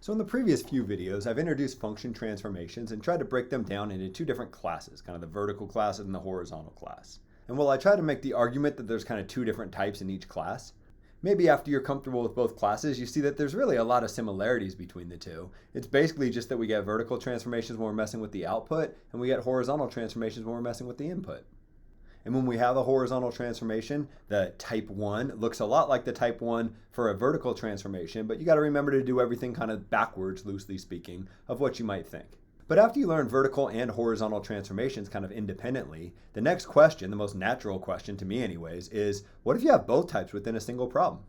So in the previous few videos, I've introduced function transformations and tried to break them down into two different classes, kind of the vertical class and the horizontal class. And while I try to make the argument that there's kind of two different types in each class, maybe after you're comfortable with both classes, you see that there's really a lot of similarities between the two. It's basically just that we get vertical transformations when we're messing with the output, and we get horizontal transformations when we're messing with the input. And when we have a horizontal transformation, the type 1 looks a lot like the type 1 for a vertical transformation, but you got to remember to do everything kind of backwards, loosely speaking, of what you might think. But after you learn vertical and horizontal transformations kind of independently, the next question, the most natural question to me anyways, is what if you have both types within a single problem?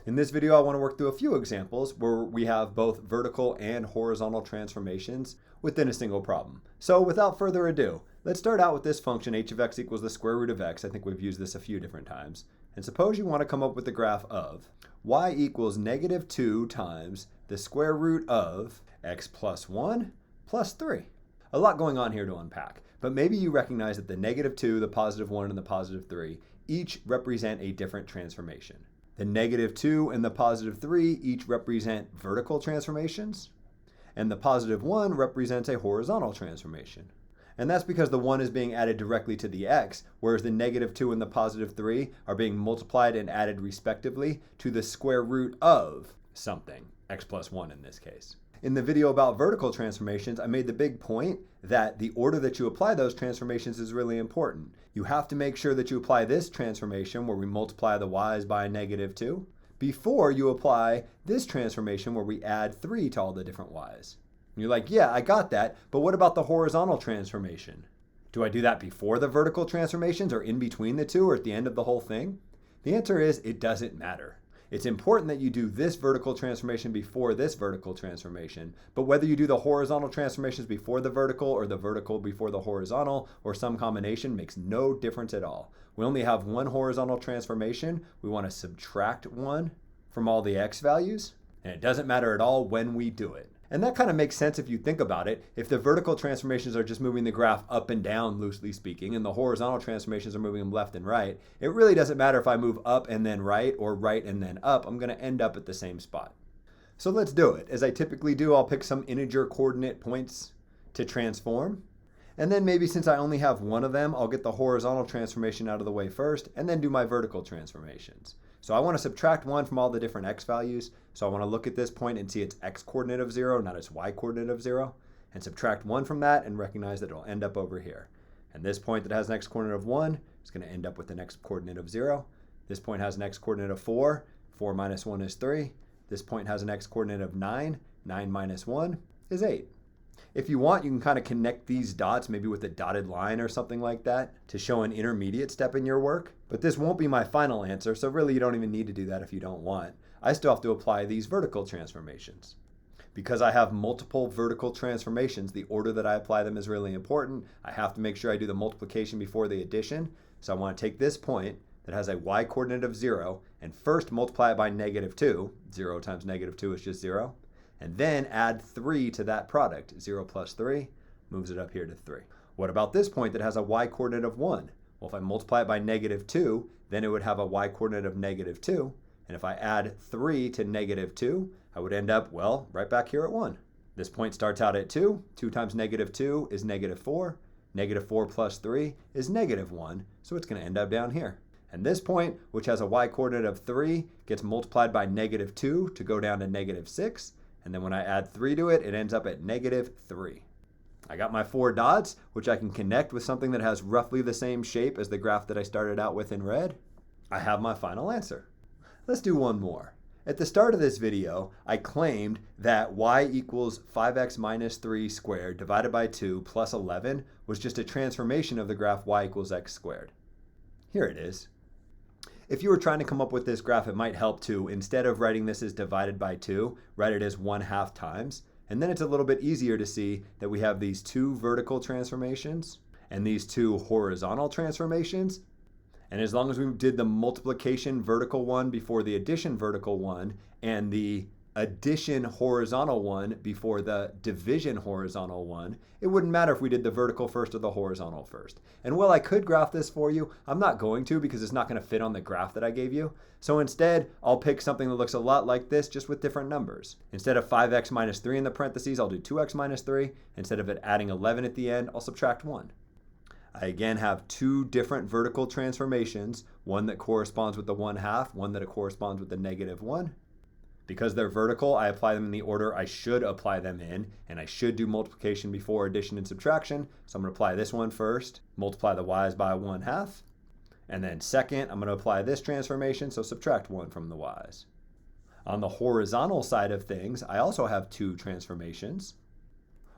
In this video, I want to work through a few examples where we have both vertical and horizontal transformations within a single problem. So without further ado, let's start out with this function h of x equals the square root of x. I think we've used this a few different times. And suppose you want to come up with the graph of y equals negative 2 times the square root of x plus 1 plus 3. A lot going on here to unpack, but maybe you recognize that the negative 2, the positive 1, and the positive 3 each represent a different transformation. The negative 2 and the positive 3 each represent vertical transformations, and the positive 1 represents a horizontal transformation. And that's because the 1 is being added directly to the x, whereas the negative 2 and the positive 3 are being multiplied and added respectively to the square root of something, x plus 1 in this case. In the video about vertical transformations, I made the big point that the order that you apply those transformations is really important. You have to make sure that you apply this transformation where we multiply the y's by a negative 2 before you apply this transformation where we add 3 to all the different y's. And you're like, yeah, I got that, but what about the horizontal transformation? Do I do that before the vertical transformations or in between the two or at the end of the whole thing? The answer is it doesn't matter. It's important that you do this vertical transformation before this vertical transformation, but whether you do the horizontal transformations before the vertical or the vertical before the horizontal or some combination makes no difference at all. We only have one horizontal transformation. We want to subtract 1 from all the x values, and it doesn't matter at all when we do it. And that kind of makes sense if you think about it. If the vertical transformations are just moving the graph up and down, loosely speaking, and the horizontal transformations are moving them left and right, it really doesn't matter if I move up and then right or right and then up. I'm going to end up at the same spot. So let's do it. As I typically do, I'll pick some integer coordinate points to transform. And then maybe since I only have one of them, I'll get the horizontal transformation out of the way first and then do my vertical transformations. So I want to subtract 1 from all the different x values. So I want to look at this point and see its x coordinate of 0, not its y coordinate of 0, and subtract 1 from that and recognize that it'll end up over here. And this point that has an x coordinate of 1 is going to end up with an x coordinate of 0. This point has an x coordinate of 4. 4 minus 1 is 3. This point has an x coordinate of 9. 9 minus 1 is 8. If you want, you can kind of connect these dots, maybe with a dotted line or something like that, to show an intermediate step in your work. But this won't be my final answer, so really you don't even need to do that if you don't want. I still have to apply these vertical transformations. Because I have multiple vertical transformations, the order that I apply them is really important. I have to make sure I do the multiplication before the addition. So I want to take this point that has a y coordinate of 0 and first multiply it by negative 2. 0 times negative 2 is just 0. And then add 3 to that product. 0 plus 3 moves it up here to 3. What about this point that has a y coordinate of 1? Well, if I multiply it by negative 2, then it would have a y coordinate of negative 2. And if I add 3 to negative 2, I would end up, well, right back here at 1. This point starts out at 2. 2 times negative 2 is negative 4. Negative 4 plus 3 is negative 1. So it's going to end up down here. And this point, which has a y coordinate of 3, gets multiplied by negative 2 to go down to negative 6. And then when I add 3 to it, it ends up at negative 3. I got my 4 dots, which I can connect with something that has roughly the same shape as the graph that I started out with in red. I have my final answer. Let's do one more. At the start of this video, I claimed that y equals 5x minus 3 squared divided by 2 plus 11 was just a transformation of the graph y equals x squared. Here it is. If you were trying to come up with this graph, it might help to, instead of writing this as divided by 2, write it as 1/2 times. And then it's a little bit easier to see that we have these 2 vertical transformations and these 2 horizontal transformations. And as long as we did the multiplication vertical one before the addition vertical one and the addition horizontal one before the division horizontal one, it wouldn't matter if we did the vertical first or the horizontal first. And while I could graph this for you, I'm not going to because it's not going to fit on the graph that I gave you. So instead, I'll pick something that looks a lot like this, just with different numbers. Instead of 5x minus 3 in the parentheses, I'll do 2x minus 3. Instead of it adding 11 at the end, I'll subtract 1. I again have two different vertical transformations, one that corresponds with the 1/2, one that corresponds with the -1. Because they're vertical, I apply them in the order I should apply them in, and I should do multiplication before addition and subtraction. So I'm going to apply this one first, multiply the y's by 1/2, and then second, I'm going to apply this transformation, so subtract 1 from the y's. On the horizontal side of things, I also have two transformations.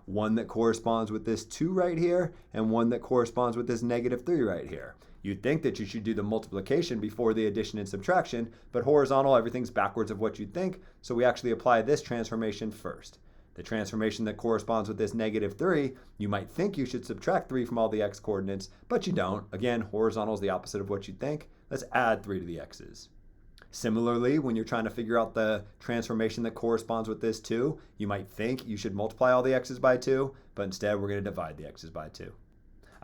One that corresponds with this 2 right here, and one that corresponds with this -3 right here. You'd think that you should do the multiplication before the addition and subtraction, but horizontal, everything's backwards of what you'd think, so we actually apply this transformation first. The transformation that corresponds with this -3, you might think you should subtract 3 from all the x coordinates, but you don't. Again, horizontal is the opposite of what you'd think. Let's add 3 to the x's. Similarly, when you're trying to figure out the transformation that corresponds with this 2, you might think you should multiply all the x's by 2, but instead we're going to divide the x's by 2.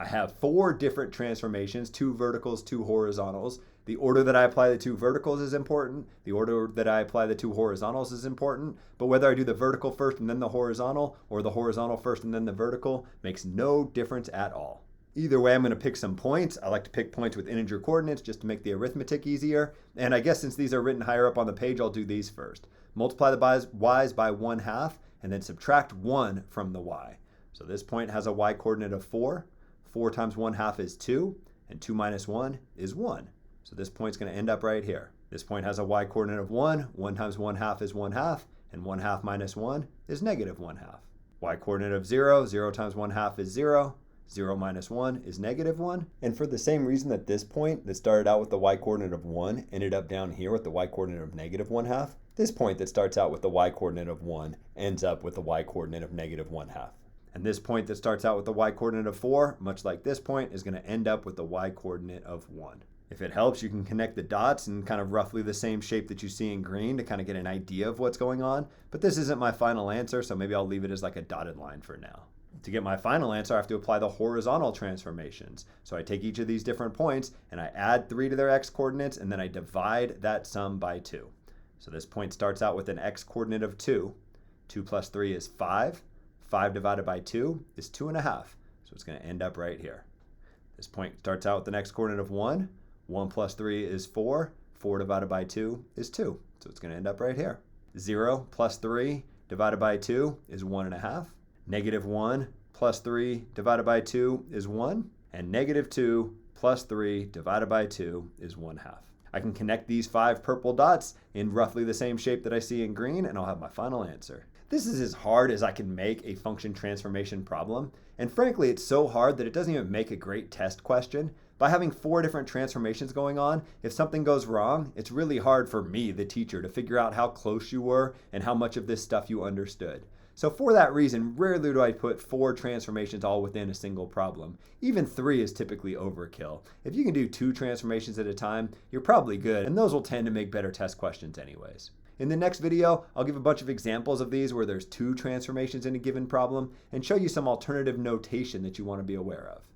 I have 4 different transformations, 2 verticals, 2 horizontals. The order that I apply the 2 verticals is important. The order that I apply the 2 horizontals is important. But whether I do the vertical first and then the horizontal, or the horizontal first and then the vertical, makes no difference at all. Either way, I'm going to pick some points. I like to pick points with integer coordinates just to make the arithmetic easier. And I guess since these are written higher up on the page, I'll do these first. Multiply the y's by 1/2, and then subtract 1 from the y. So this point has a y coordinate of 4. 4 times 1/2 is 2, and 2 minus 1 is 1. So this point's going to end up right here. This point has a y coordinate of 1. 1 times 1/2 is 1/2, and 1/2 minus 1 is -1/2. Y coordinate of 0. 0 times 1/2 is 0. 0 minus 1 is -1. And for the same reason that this point that started out with the y coordinate of 1 ended up down here with the y coordinate of -1/2, this point that starts out with the y coordinate of 1 ends up with the y coordinate of -1/2. And this point that starts out with the y coordinate of 4, much like this point, is going to end up with the y coordinate of 1. If it helps, you can connect the dots in kind of roughly the same shape that you see in green to kind of get an idea of what's going on. But this isn't my final answer, so maybe I'll leave it as like a dotted line for now. To get my final answer, I have to apply the horizontal transformations. So I take each of these different points and I add 3 to their x coordinates, and then I divide that sum by 2. So this point starts out with an x coordinate of 2. 2 plus 3 is 5. 5 divided by 2 is 2.5. So it's going to end up right here. This point starts out with an x coordinate of 1. 1 plus 3 is 4. 4 divided by 2 is 2. So it's going to end up right here. 0 plus 3 divided by 2 is 1.5. -1 plus 3 divided by 2 is 1. And -2 plus 3 divided by 2 is 1/2. I can connect these 5 purple dots in roughly the same shape that I see in green, and I'll have my final answer. This is as hard as I can make a function transformation problem, and frankly it's so hard that it doesn't even make a great test question. By having 4 different transformations going on, if something goes wrong, it's really hard for me, the teacher, to figure out how close you were and how much of this stuff you understood. So for that reason, rarely do I put 4 transformations all within a single problem. Even 3 is typically overkill. If you can do 2 transformations at a time, you're probably good, and those will tend to make better test questions anyways. In the next video, I'll give a bunch of examples of these where there's 2 transformations in a given problem and show you some alternative notation that you want to be aware of.